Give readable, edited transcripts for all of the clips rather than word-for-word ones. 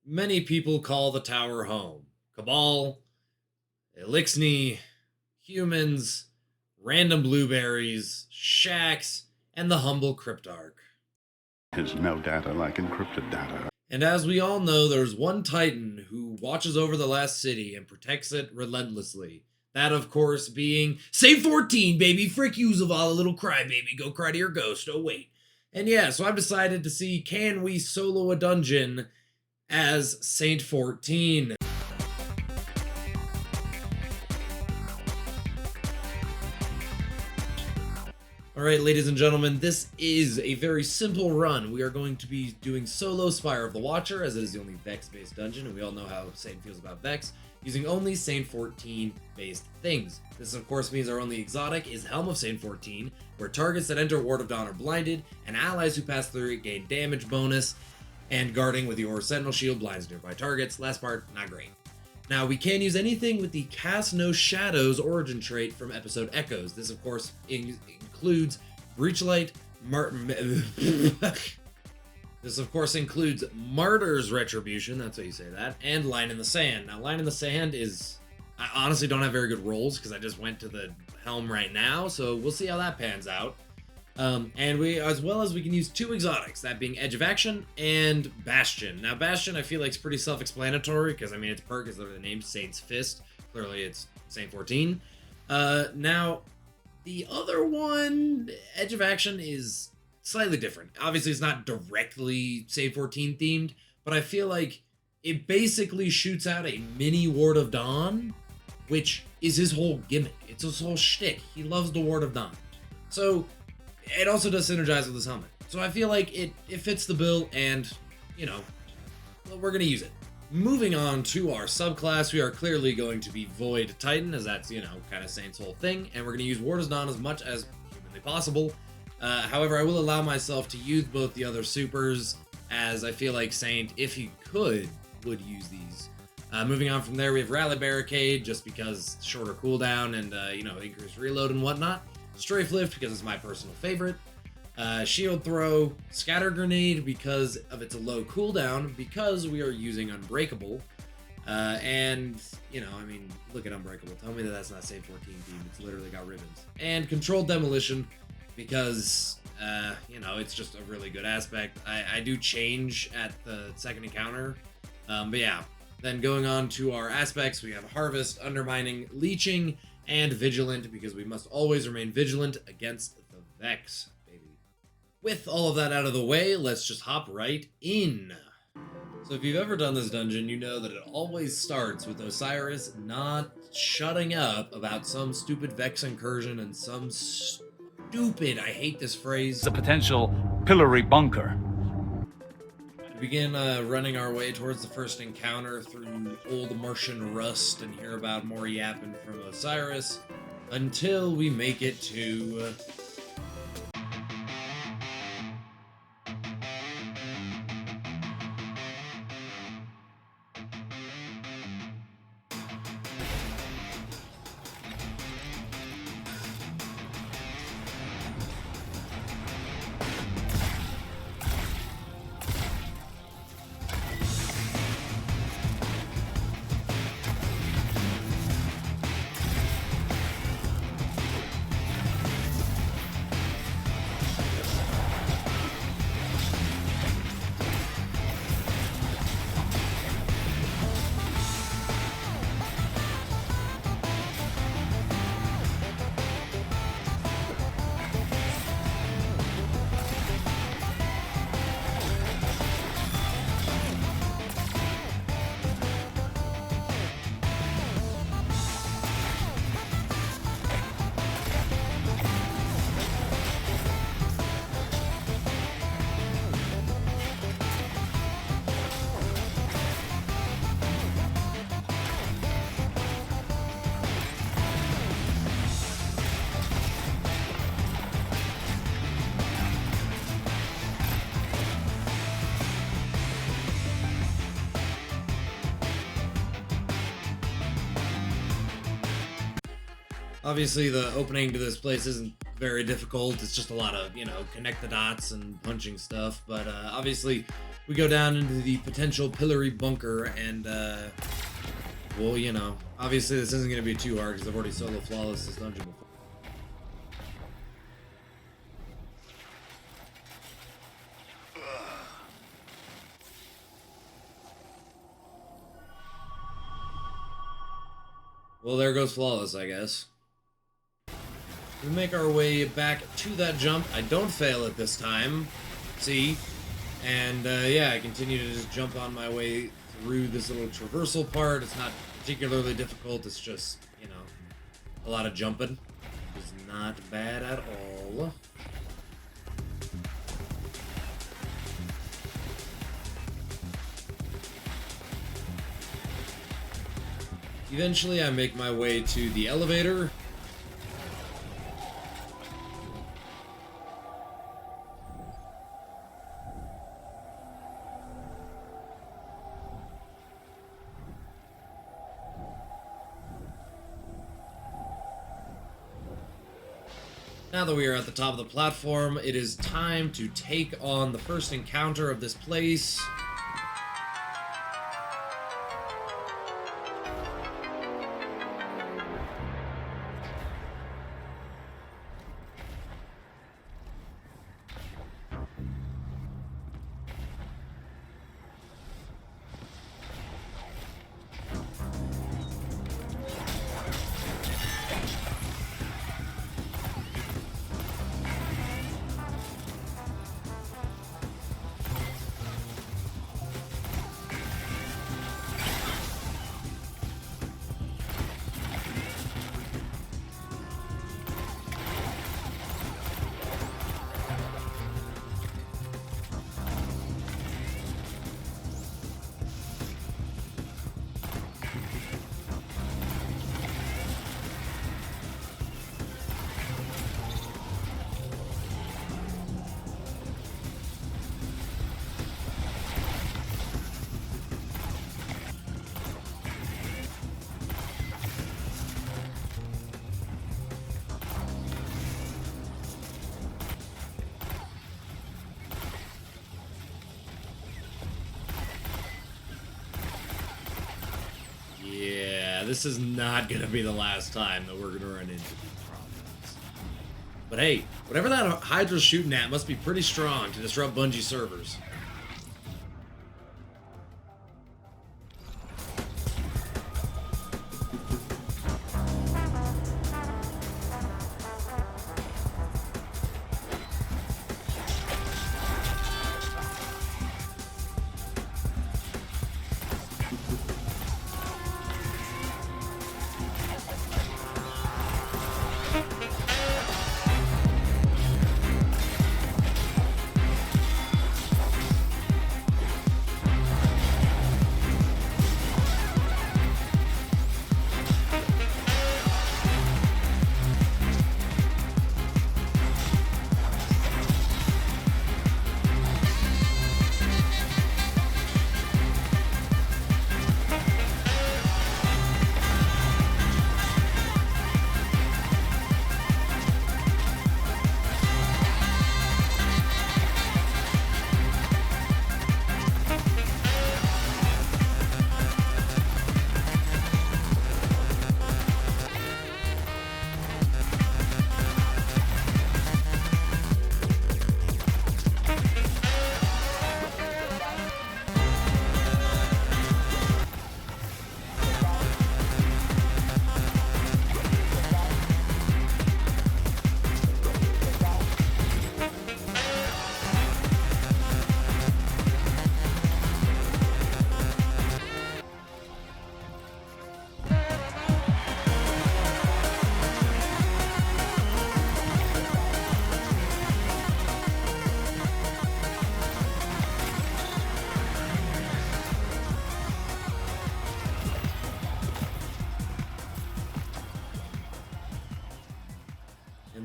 many people call the tower home. Cabal, Elixni, humans, random blueberries, shacks, and the humble cryptarch. Is no data like encrypted data. And as we all know, there's one Titan who watches over the last city and protects it relentlessly. That, of course, being Saint-14, baby. Frick you, Zavala, little crybaby. Go cry to your ghost. Oh, wait. And yeah, so I've decided to see, can we solo a dungeon as Saint-14? Alright, ladies and gentlemen, this is a very simple run. We are going to be doing solo Spire of the Watcher, as it is the only Vex-based dungeon, and we all know how Saint feels about Vex, using only Saint-14-based things. This, of course, means our only exotic is Helm of Saint-14, where targets that enter Ward of Dawn are blinded, and allies who pass through it gain damage bonus, and guarding with your Sentinel Shield blinds nearby targets. Last part, not great. Now, we can use anything with the Cast No Shadows origin trait from episode Echoes. This, of course, includes Breachlight, This, of course, includes Martyr's Retribution, that's how you say that, and Line in the Sand. Now, Line in the Sand is... I honestly don't have very good rolls, because I just went to the Helm right now, so we'll see how that pans out. And we, as well as we can use two exotics, that being Edge of Action and Bastion. Now, Bastion I feel like is pretty self-explanatory, because I mean its perk is literally named Saint's Fist. Clearly it's Saint-14. Now, the other one, Edge of Action, is slightly different. Obviously it's not directly Saint-14 themed, but I feel like it basically shoots out a mini Ward of Dawn, which is his whole gimmick. It's his whole shtick. He loves the Ward of Dawn. So, it also does synergize with his helmet. So I feel like it fits the bill and, you know, we're going to use it. Moving on to our subclass, we are clearly going to be Void Titan, as that's, you know, kind of Saint's whole thing. And we're going to use Ward of Dawn as much as humanly possible. However, I will allow myself to use both the other supers, as I feel like Saint, if he could, would use these. Moving on from there, we have Rally Barricade, just because shorter cooldown and, you know, increased reload and whatnot. Strafe Lift, because it's my personal favorite. Shield Throw, Scatter Grenade, because of its low cooldown, because we are using Unbreakable. And, you know, I mean, look at Unbreakable. Tell me that that's not Saint-14 team. It's literally got ribbons. And Controlled Demolition, because, you know, it's just a really good aspect. I do change at the second encounter. But yeah, then going on to our aspects, we have Harvest, Undermining, Leeching, and Vigilant, because we must always remain vigilant against the Vex, baby. With all of that out of the way, let's just hop right in. So if you've ever done this dungeon, you know that it always starts with Osiris not shutting up about some stupid Vex incursion and some stupid, I hate this phrase, a potential pillory bunker. We begin running our way towards the first encounter through old Martian rust and hear about more yapping from Osiris until we make it to... Obviously, the opening to this place isn't very difficult. It's just a lot of, you know, connect the dots and punching stuff. But obviously, we go down into the potential pillory bunker, and, well, you know, obviously this isn't going to be too hard, because I've already solo flawless this dungeon before. Well, there goes flawless, I guess. We make our way back to that jump. I don't fail it this time. See? And, yeah, I continue to just jump on my way through this little traversal part. It's not particularly difficult. It's just, you know, a lot of jumping. It's not bad at all. Eventually, I make my way to the elevator. Now that we are at the top of the platform, it is time to take on the first encounter of this place. Yeah, this is not gonna be the last time that we're gonna run into these problems. But hey, whatever that Hydra's shooting at must be pretty strong to disrupt Bungie servers.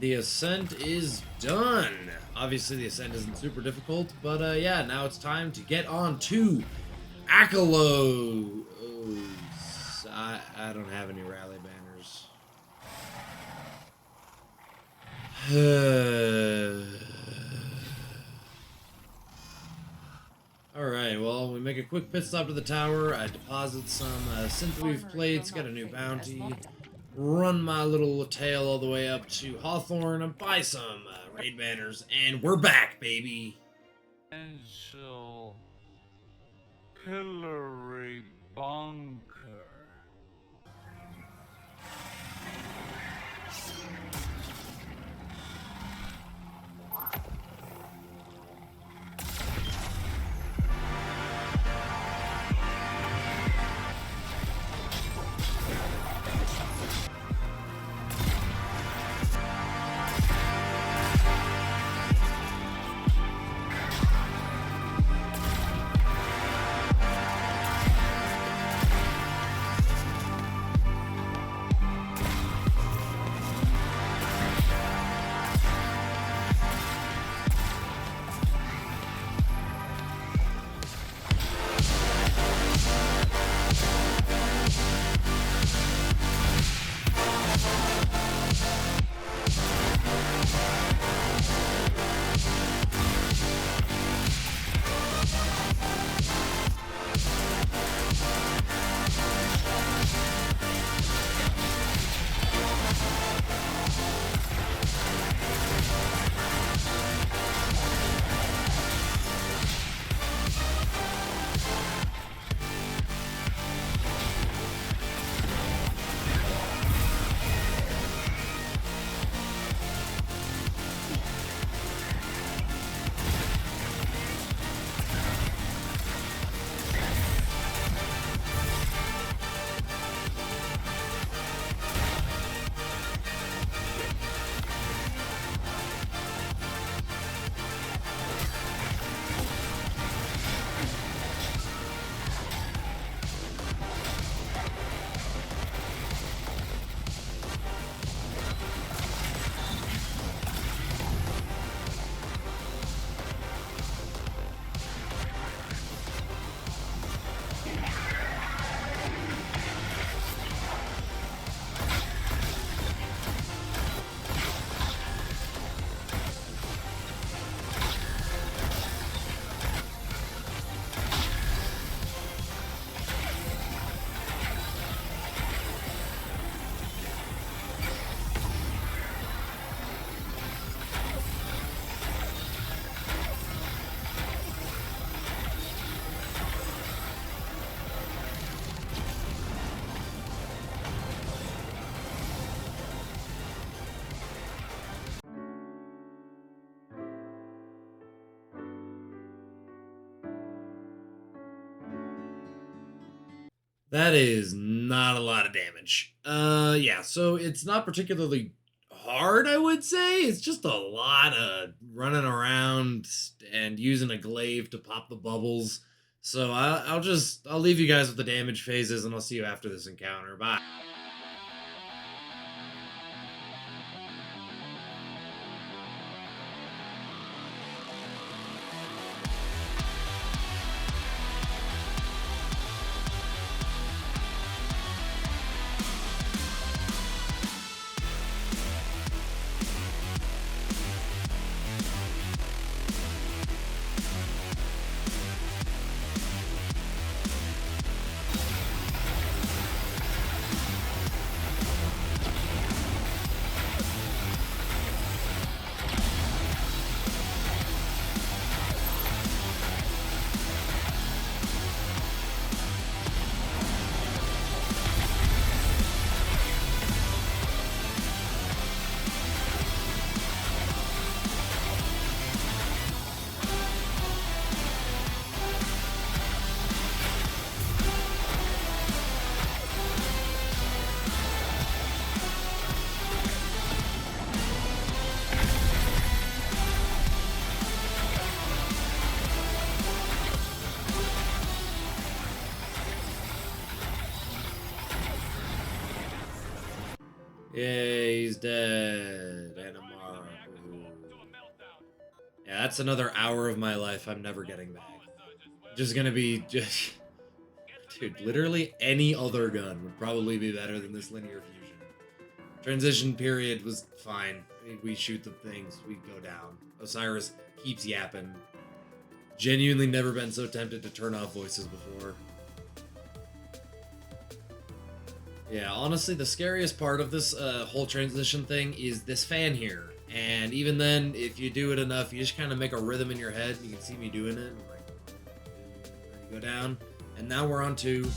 The Ascent is done. Obviously, the Ascent isn't super difficult, but yeah, now it's time to get on to Akelous. I don't have any rally banners. Alright. Alright, well, we make a quick pit stop to the tower. I deposit some synthweave plates, get a new bounty, run my little tail all the way up to Hawthorne and buy some raid banners, and we're back, baby! Potential pillory bunker. That is not a lot of damage. Yeah, so it's not particularly hard, I would say. It's just a lot of running around and using a glaive to pop the bubbles. So I'll leave you guys with the damage phases, and I'll see you after this encounter. Bye. Yay, he's dead. Anamara. Yeah, that's another hour of my life I'm never getting back. Just gonna be just... Dude, literally any other gun would probably be better than this linear fusion. Transition period was fine. We shoot the things, we go down. Osiris keeps yapping. Genuinely never been so tempted to turn off voices before. Yeah, honestly, the scariest part of this whole transition thing is this fan here. And even then, if you do it enough, you just kind of make a rhythm in your head. You can see me doing it. Like, you go down. And now we're on to...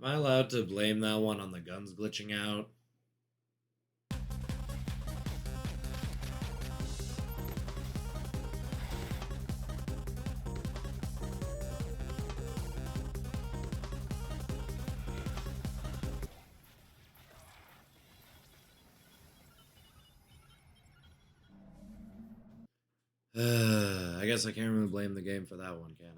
Am I allowed to blame that one on the guns glitching out? I guess I can't really blame the game for that one, can I?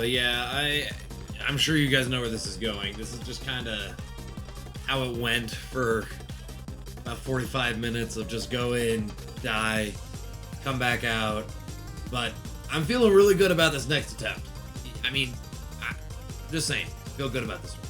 Yeah, I'm sure you guys know where this is going. This is just kind of how it went for about 45 minutes of just go in, die, come back out. But I'm feeling really good about this next attempt. I mean, just saying, feel good about this one.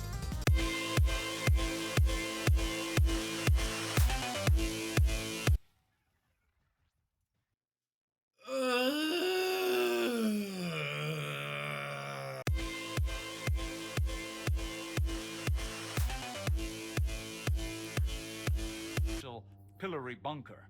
Pillory bunker.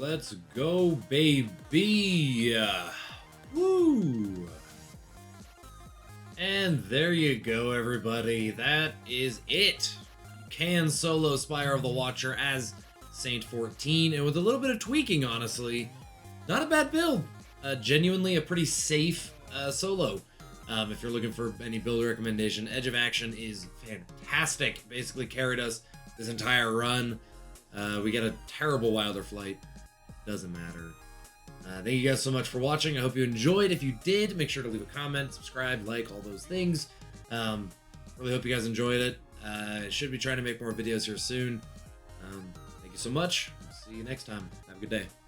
let's go, baby. Woo! And there you go, everybody. That is it. You can solo Spire of the Watcher as Saint-14, and with a little bit of tweaking, honestly, not a bad build. Genuinely a pretty safe solo. If you're looking for any build recommendation, Edge of Action is fantastic. Basically carried us this entire run. We got a terrible Wilder Flight. Doesn't matter. Thank you guys so much for watching. I hope you enjoyed. If you did, make sure to leave a comment, subscribe, like, all those things. Really hope you guys enjoyed it. Should be trying to make more videos here soon. Thank you so much. See you next time. Have a good day.